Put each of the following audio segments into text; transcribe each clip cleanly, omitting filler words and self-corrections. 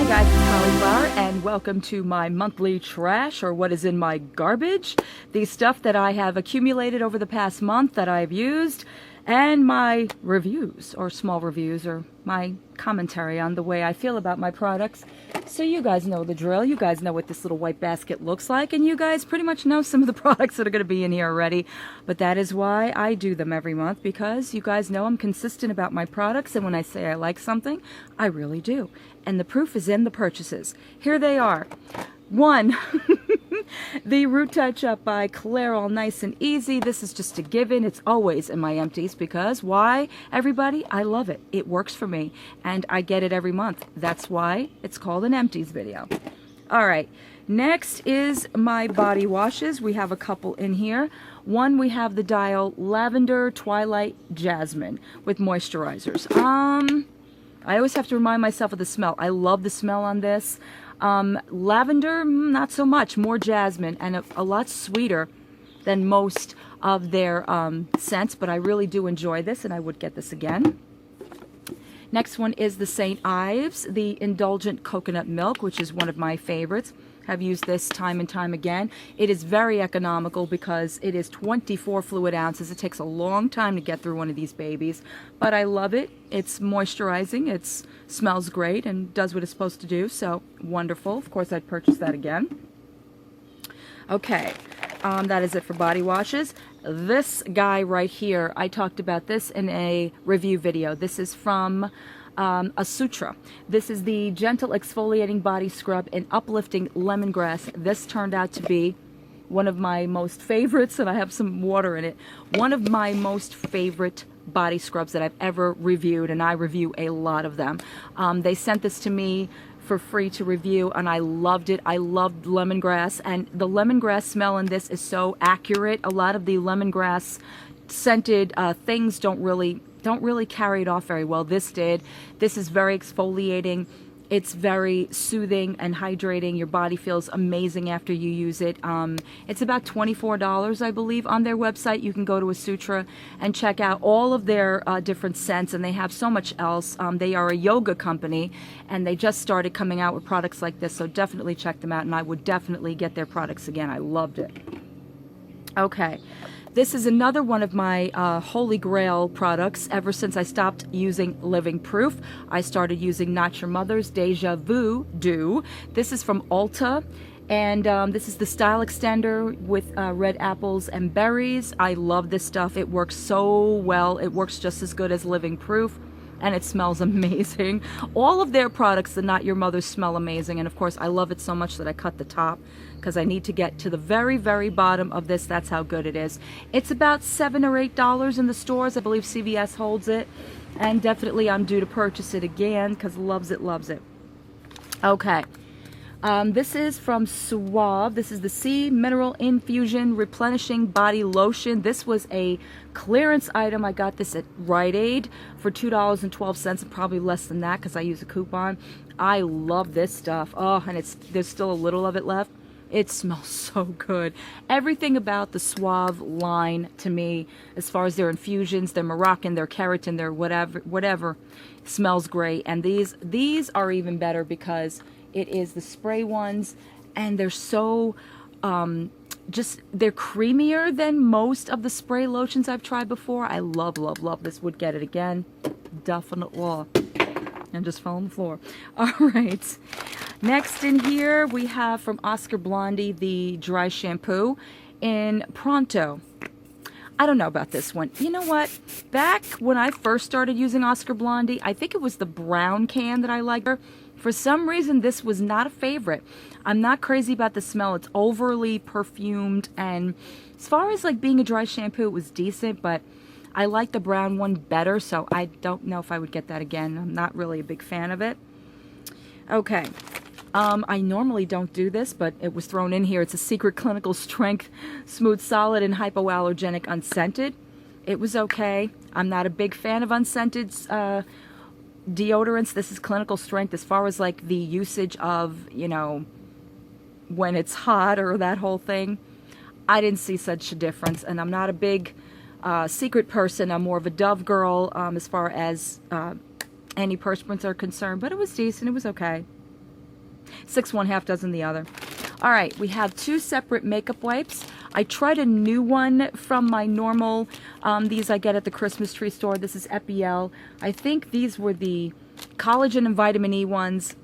guys, it's Cauliflower, and welcome to my monthly trash, or what is in my garbage. The stuff that I have accumulated over the past month that I've used, and my reviews, or small reviews, or my commentary on the way I feel about my products. So you guys know the drill. You guys know what this little white basket looks like, and you guys pretty much know some of the products that are going to be in here already. But that is why I do them every month, because you guys know I'm consistent about my products, and when I say I like something, I really do. And the proof is in the purchases. Here they are. One, the Root Touch Up by Claire, all nice and easy. This is just a given. It's always in my empties because why? Everybody, I love it. It works for me, and I get it every month. That's why it's called an empties video. All right, next is my body washes. We have a couple in here. One, we have the Dial Lavender Twilight Jasmine with moisturizers. I always have to remind myself of the smell. I love the smell on this. Lavender, not so much, more jasmine, and a lot sweeter than most of their scents, but I really do enjoy this, and I would get this again. Next one is the St. Ives, the Indulgent Coconut Milk, which is one of my favorites. Have used this time and time again. It is very economical because it is 24 fluid ounces. It takes a long time to get through one of these babies, but I love it. It's moisturizing, it smells great, and does what it's supposed to do, so wonderful. Of course, I'd purchase that again. Okay, that is it for body washes. This guy right here, I talked about this in a review video. This is from Sutra. This is the Gentle Exfoliating Body Scrub in Uplifting Lemongrass. This turned out to be one of my most favorites, and I have some water in it. One of my most favorite body scrubs that I've ever reviewed, and I review a lot of them. They sent this to me for free to review, and I loved it. I loved lemongrass, and the lemongrass smell in this is so accurate. A lot of the lemongrass scented things don't really carry it off very well. This did. This is very exfoliating. It's very soothing and hydrating. Your body feels amazing after you use it. It's about $24, I believe, on their website. You can go to Sutra and check out all of their different scents, and they have so much else. They are a yoga company, and they just started coming out with products like this, so definitely check them out, and I would definitely get their products again. I loved it. Okay. This is another one of my holy grail products. Ever since I stopped using Living Proof, I started using Not Your Mother's Deja Vu Dew. This is from Ulta, and this is the Style Extender with red apples and berries. I love this stuff. It works so well. It works just as good as Living Proof, and it smells amazing. All of their products, the Not Your Mother's, smell amazing, and of course I love it so much that I cut the top because I need to get to the very, very bottom of this. That's how good it is. It's about $7 or $8 in the stores. I believe CVS holds it, and definitely I'm due to purchase it again because loves it, loves it. Okay. This is from Suave. This is the Sea Mineral Infusion Replenishing Body Lotion. This was a clearance item. I got this at Rite Aid for $2.12, and probably less than that because I use a coupon. I love this stuff. Oh, and there's still a little of it left. It smells so good. Everything about the Suave line to me, as far as their infusions, their Moroccan, their keratin, their whatever, smells great. And these are even better because it is the spray ones, and they're so they're creamier than most of the spray lotions I've tried before. I love, love, love this. Would get it again. Definitely. And just fell on the floor. All right. Next in here, we have from Oscar Blondie the dry shampoo in Pronto. I don't know about this one. You know what? Back when I first started using Oscar Blondie, I think it was the brown can that I liked her. For some reason, this was not a favorite. I'm not crazy about the smell. It's overly perfumed, and as far as like being a dry shampoo, it was decent, but I like the brown one better, so I don't know if I would get that again. I'm not really a big fan of it. Okay. I normally don't do this, but it was thrown in here. It's a Secret Clinical Strength Smooth Solid and Hypoallergenic Unscented. It was okay. I'm not a big fan of unscented deodorants. This is clinical strength as far as like the usage of, you know, when it's hot or that whole thing. I didn't see such a difference, and I'm not a big secret person. I'm more of a Dove girl as far as antiperspirants are concerned, but it was decent. It was okay. 6 one, half dozen the other. All right, we have 2 separate makeup wipes. I tried a new one from my normal, these I get at the Christmas tree store. This is Epiel. I think these were the collagen and vitamin E ones.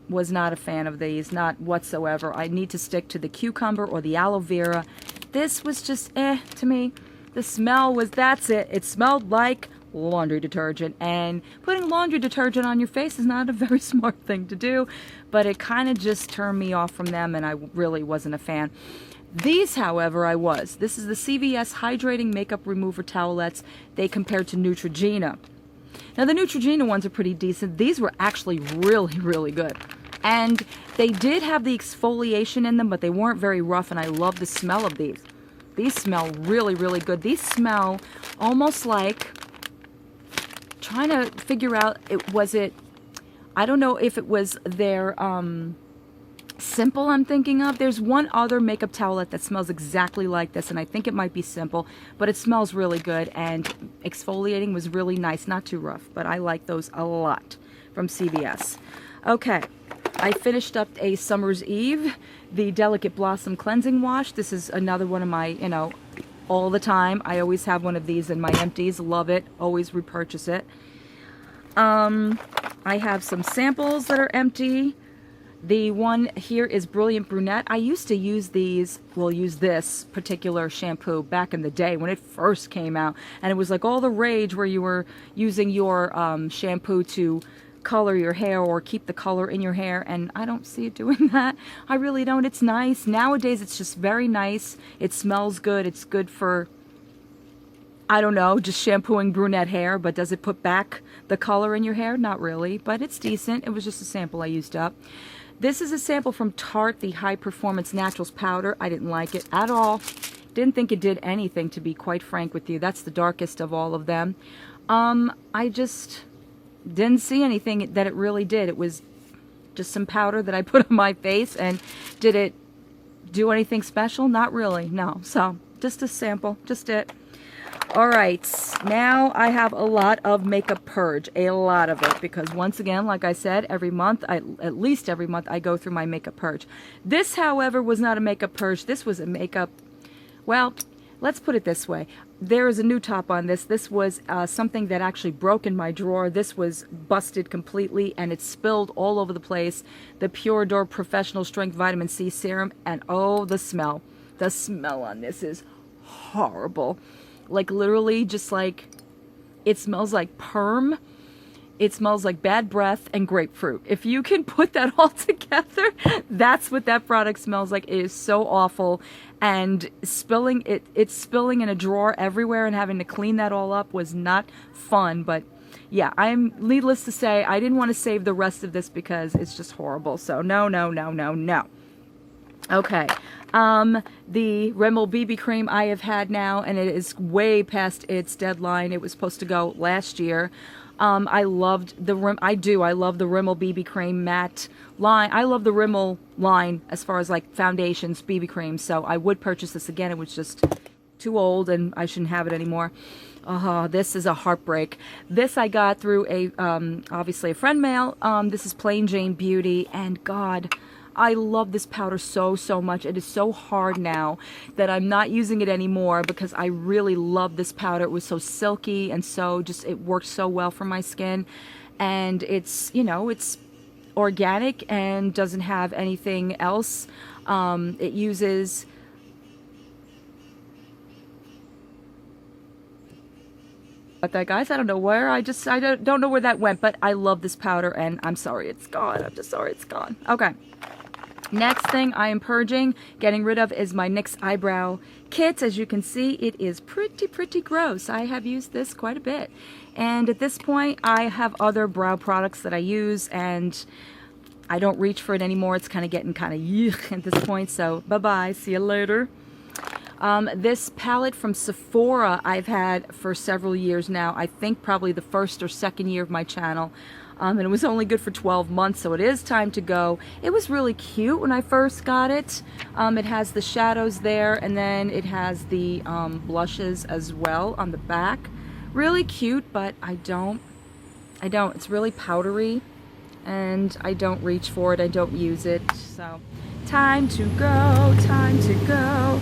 Was not a fan of these, not whatsoever. I need to stick to the cucumber or the aloe vera. This was just to me. The smell was, that's it. It smelled like laundry detergent, and putting laundry detergent on your face is not a very smart thing to do, but it kind of just turned me off from them, and I really wasn't a fan. These, however, I was. This is the CVS Hydrating Makeup Remover Towelettes. They compared to Neutrogena. Now, the Neutrogena ones are pretty decent. These were actually really, really good. And they did have the exfoliation in them, but they weren't very rough, and I love the smell of these. These smell really, really good. These smell almost like, trying to figure out, I don't know if it was their Simple I'm thinking of. There's one other makeup towelette that smells exactly like this, and I think it might be Simple, but it smells really good, and exfoliating was really nice. Not too rough, but I like those a lot from CVS. Okay, I finished up a Summer's Eve, the Delicate Blossom Cleansing Wash. This is another one of my, all the time. I always have one of these in my empties. Love it. Always repurchase it. I have some samples that are empty. The one here is Brilliant Brunette. I used to use these, use this particular shampoo back in the day when it first came out. And it was like all the rage where you were using your shampoo to color your hair or keep the color in your hair. And I don't see it doing that. I really don't. It's nice. Nowadays, it's just very nice. It smells good. It's good for, I don't know, just shampooing brunette hair. But does it put back the color in your hair? Not really. But it's decent. It was just a sample I used up. This is a sample from Tarte, the High Performance Naturals Powder. I didn't like it at all. Didn't think it did anything, to be quite frank with you. That's the darkest of all of them. I just didn't see anything that it really did. It was just some powder that I put on my face, and did it do anything special? Not really, no. So, just a sample, just it. All right, now I have a lot of makeup purge, a lot of it, because once again, like I said, every month, at least every month, I go through my makeup purge. This, however, was not a makeup purge. This was a makeup, well, let's put it this way. There is a new top on this. This was something that actually broke in my drawer. This was busted completely, and it spilled all over the place. The Pure Door Professional Strength Vitamin C Serum, and oh, the smell. The smell on this is horrible. Like, literally, just like, it smells like perm. It smells like bad breath and grapefruit. If you can put that all together, that's what that product smells like. It is so awful. And spilling it's spilling in a drawer everywhere, and having to clean that all up was not fun. But yeah, I'm needless to say, I didn't want to save the rest of this because it's just horrible. So no, no, no, no, no. Okay, the Rimmel BB cream I have had now, and it is way past its deadline. It was supposed to go last year. I loved the I love the Rimmel BB cream matte line. I love the Rimmel line as far as like foundations, BB creams. So I would purchase this again. It was just too old, and I shouldn't have it anymore. This is a heartbreak. This I got through a obviously a friend mail. This is Plain Jane Beauty, and God, I love this powder so, so much. It is so hard now that I'm not using it anymore because I really love this powder. It was so silky and so just, it worked so well for my skin. And it's, it's organic and doesn't have anything else. It uses that, guys. I don't know where. I don't know where that went, but I love this powder, and I'm sorry it's gone. I'm just sorry it's gone. Okay. Next thing I am purging, getting rid of, is my NYX Eyebrow Kit. As you can see, it is pretty gross. I have used this quite a bit. And at this point, I have other brow products that I use, and I don't reach for it anymore. It's getting yuck at this point, so bye-bye. See you later. This palette from Sephora I've had for several years now. I think probably the first or second year of my channel. And it was only good for 12 months, so it is time to go. It was really cute when I first got it. It has the shadows there, and then it has the blushes as well on the back. Really cute, but I don't. It's really powdery, and I don't reach for it, I don't use it. So time to go, time to go.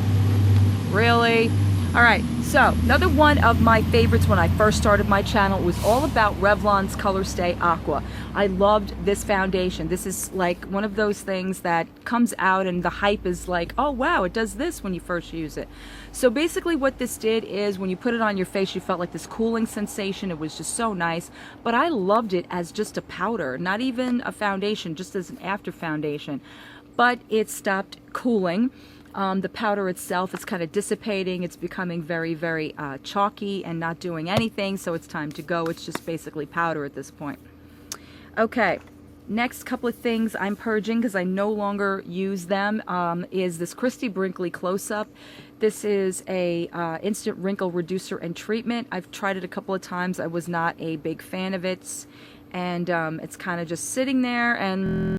Really? Alright, so another one of my favorites when I first started my channel was all about Revlon's Color Stay Aqua. I loved this foundation. This is like one of those things that comes out and the hype is like, oh wow, it does this when you first use it. So basically what this did is when you put it on your face, you felt like this cooling sensation. It was just so nice. But I loved it as just a powder, not even a foundation, just as an after foundation. But it stopped cooling. The powder itself is kind of dissipating. It's becoming very, very chalky and not doing anything, so it's time to go. It's just basically powder at this point. Okay, next couple of things I'm purging because I no longer use them is this Christy Brinkley Close-Up. This is a instant wrinkle reducer and treatment. I've tried it a couple of times. I was not a big fan of it, and it's kind of just sitting there and